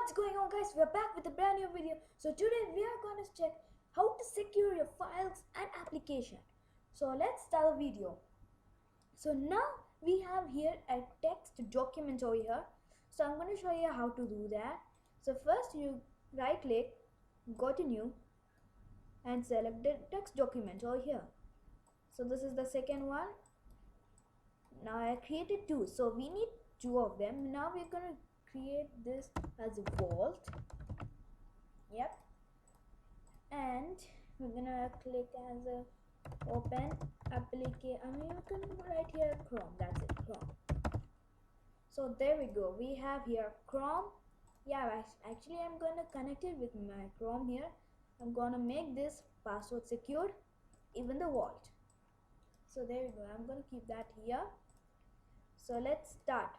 What's going on, guys? We're back with a brand new video. So today we are going to check how to secure your files and application. So let's start the video. So now we have here a text document over here. So I'm going to show you how to do that. So first you right click, go to new and select the text document over here. So this is the second one. Now I created two, so we need two of them. Now we're going to create this as a vault. Yep, and we're gonna click as a open application. You can write here Chrome. That's it, Chrome. So there we go, we have here Chrome. Yeah, actually I'm gonna connect it with my Chrome here. I'm gonna make this password secured, even the vault. So there we go, I'm gonna keep that here. So let's start.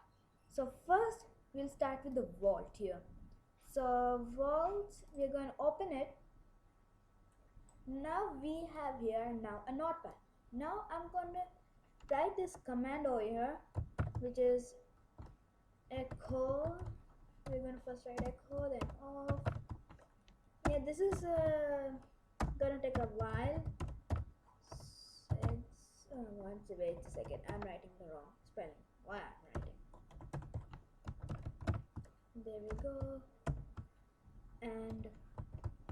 So first we'll start with the vault here. So vault, we're going to open it. Now we have here now a notepad. Now I'm going to write this command over here, which is echo. We're going to first write echo, then off. Yeah, this is gonna take a while. Wait a second, I'm writing the wrong spelling. Why I'm writing? There we go. And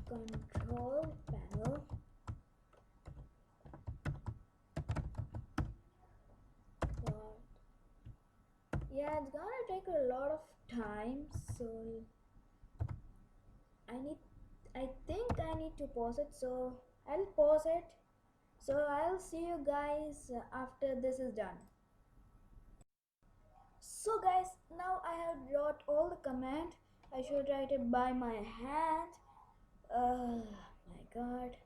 control panel. Yeah, it's gonna take a lot of time, so I think I need to pause it, so I'll pause it. So I'll see you guys after this is done. So guys, now I have wrote all the command. I should write it by my hand. My god.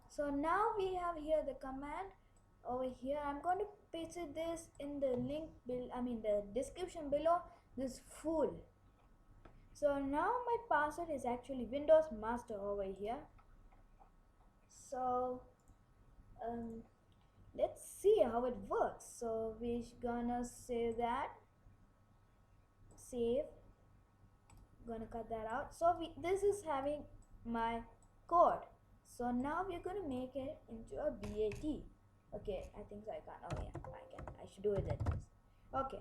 So now we have here the command over here. I'm going to paste this in the link the description below, this full. So now my password is actually WndowsMaster over here. So let's see how it works. So we're gonna say that, save, gonna cut that out. So this is having my code. So now we're gonna make it into a BAT. Okay, I think so I can. Oh yeah, I can. I should do it like this. Okay.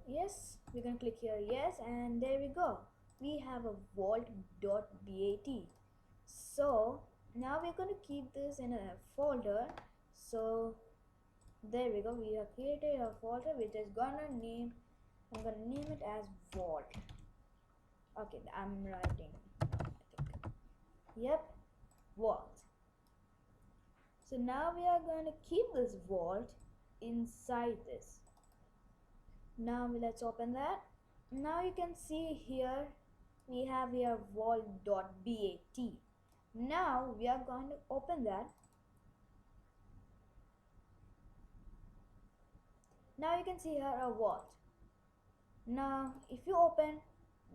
Yes, we're gonna click here, yes, and there we go. We have a vault.bat. So now we're gonna keep this in a folder. So there we go, we have created a folder which is gonna name, I'm gonna name it as vault. Okay, I'm writing, I think, yep, vault. So now we are going to keep this vault inside this. Now let's open that. Now you can see here we have here vault.bat. Now we are going to open that. Now you can see here a vault. Now if you open,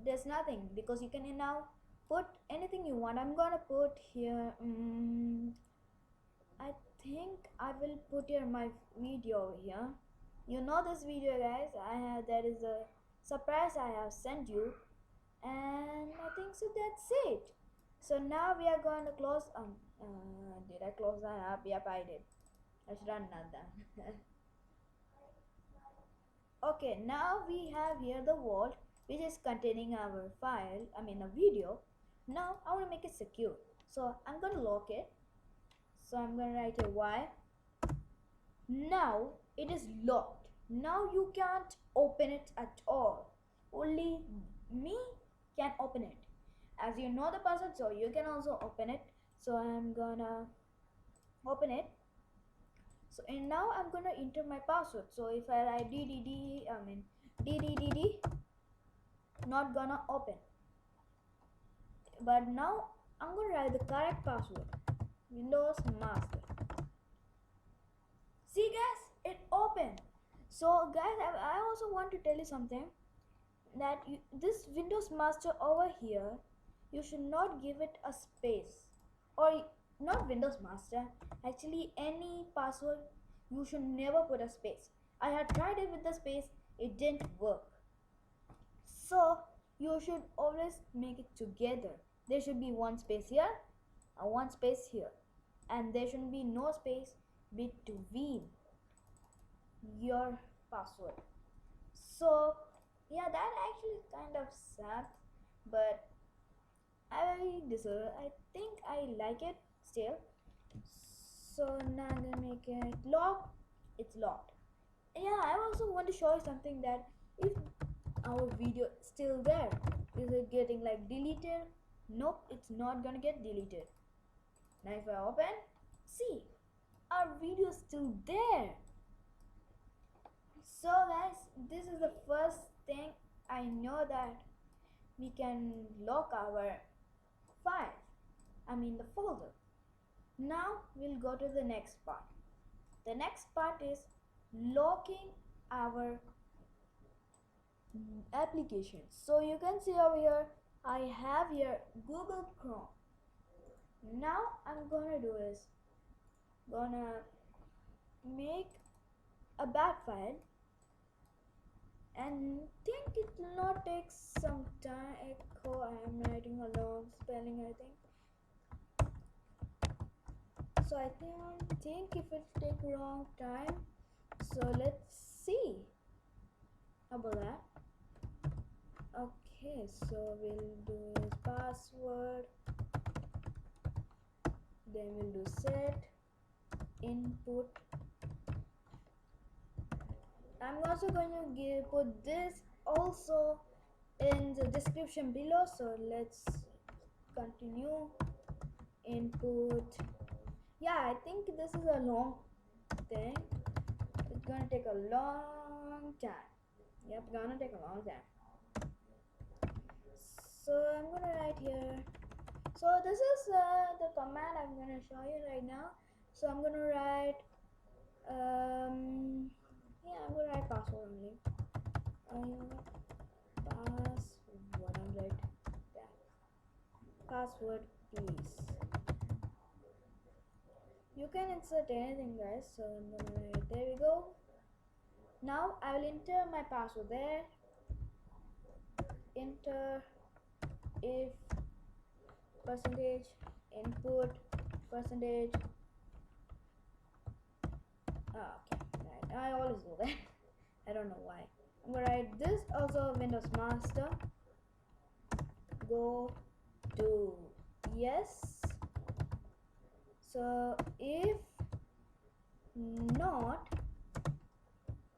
there's nothing because you can now put anything you want. I'm gonna put here I think I will put here my video here. You know this video, guys, there is a surprise I have sent you, and I think so that's it. So now we are going to close. Did I close that up? Yep, I did. I should run that. Okay, now we have here the vault which is containing our file, a video. Now I want to make it secure, so I'm going to lock it. So I'm going to write here why. Now it is locked. Now you can't open it at all. Only me can open it. As you know the password, so you can also open it. So I'm gonna open it. So and now I'm gonna enter my password. So if I write DDD, not gonna open. But now I'm gonna write the correct password. WndowsMaster. See guys, it opened. So guys, I also want to tell you something, that this WndowsMaster over here, you should not give it a space, or not WndowsMaster, actually any password you should never put a space. I had tried it with the space, it didn't work. So you should always make it together. There should be one space here and one space here, and there should be no space between your password. So yeah, that actually kind of sucked, but I think I like it still. So now I'm gonna make it locked. It's locked. Yeah, I also want to show you something, that if our video is still there, is it getting like deleted? Nope, it's not gonna get deleted. Now if I open, see, our video is still there. So guys, this is the first thing I know, that we can lock our file, the folder. Now we'll go to the next part. The next part is locking our application. So you can see over here, I have here Google Chrome. Now I'm gonna do is gonna make a bad file, and think it will not take some time. Echo, I am writing a long spelling, I think. So I think if it take a long time, so let's see about that. Okay, so we'll do is password, then we'll do set input. I'm also going to put this also in the description below. So let's continue. Input. Yeah, I think this is a long thing. It's gonna take a long time. Yep, gonna take a long time. So I'm gonna write here. So this is the command I'm gonna show you right now. So I'm gonna write yeah, I'm gonna write password only. Password. I'm write that. Password, please. You can insert anything, guys. So I'm gonna write, there we go. Now I will enter my password there. Enter if percentage input percentage. Okay, right. I always do that. I don't know why. I'm gonna write this also WndowsMaster. Go to yes. So if not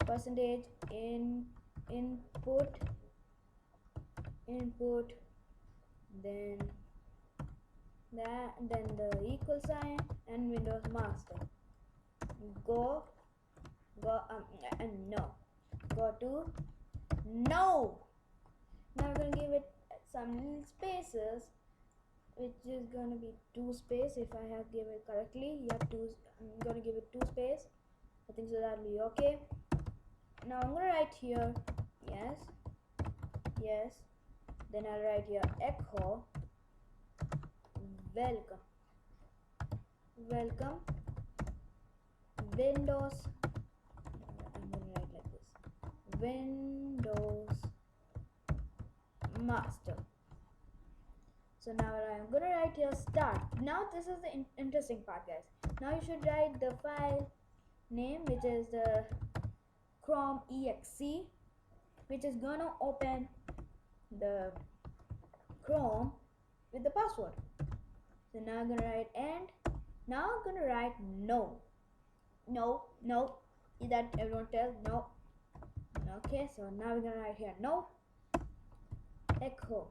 percentage input then the equal sign and WndowsMaster. Go no. Go to no. Now we're gonna give it some little spaces, which is gonna be 2 space. If I have given it correctly, you have 2. I'm gonna give it 2 space. I think so that'll be okay. Now I'm gonna write here yes. Then I'll write here echo welcome Windows. I'm gonna write like this, Windows Master. So now I'm gonna write here start. Now this is the interesting part, guys. Now you should write the file name, which is the chrome.exe, which is gonna open the Chrome with the password. So now I'm gonna write and now I'm gonna write no. That everyone tells no. Okay, so now we're gonna write here no echo.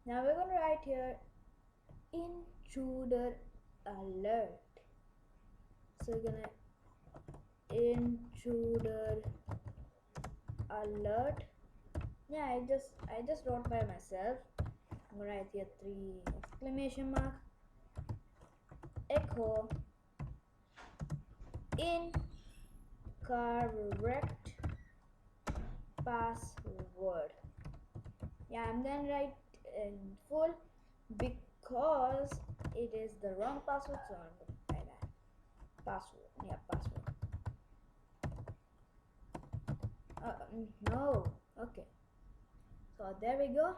Now we're gonna write here intruder alert. So we're gonna intruder alert. Yeah, I just wrote by myself. I'm gonna write here 3 exclamation mark echo incorrect password. Yeah, I'm gonna write in full because it is the wrong password, so I'm gonna write that password. Yeah, password. No. Okay. So there we go.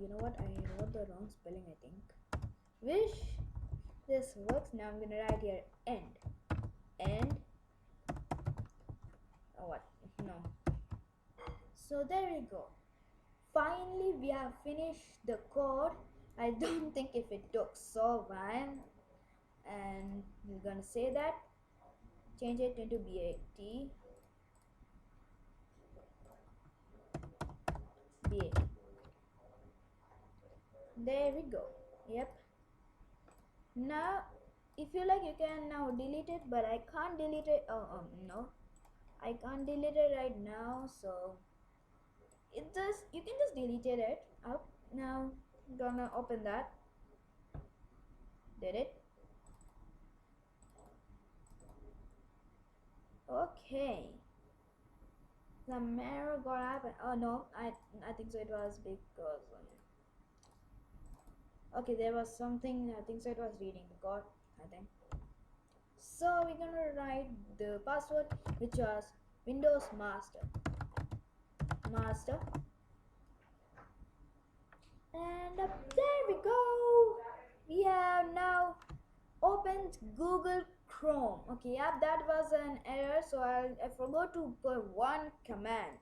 You know what? I wrote the wrong spelling, I think. Wish this works. Now I'm gonna write here end. End. Oh, what? No. So there we go. Finally, we have finished the code. I don't think if it took so long. And we're gonna say that. Change it into BAT. BAT. There we go. Yep. Now, if you like, you can now delete it, but I can't delete it. No, I can't delete it right now. So you can just delete it up. Now I'm gonna open that. Did it? Okay. Some error got happened. Oh no, I think so. It was because. Okay, there was something. I think so. It was reading the code. I think. So we're gonna write the password, which was WndowsMaster. Master. And there we go. We have now opened Google Chrome. Okay, yeah, that was an error. So I forgot to put one command.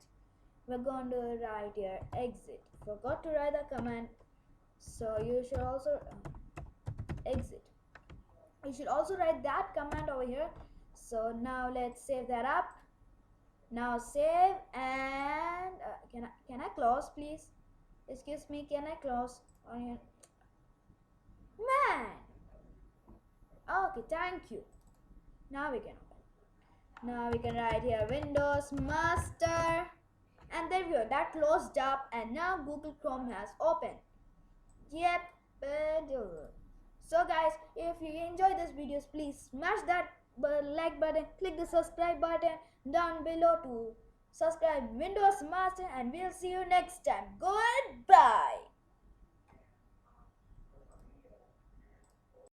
We're going to write here exit. Forgot to write the command. So you should also exit. You should also write that command over here. So now let's save that up. Now save and can I close, please? Excuse me, can I close? Man. Okay, thank you. Now we can open. Now we can write here Windows Master. And there we go. That closed up and now Google Chrome has opened. Yep. So guys, if you enjoyed this videos, please smash that like button, click the subscribe button down below to subscribe Windows Master, and we'll see you next time. Goodbye.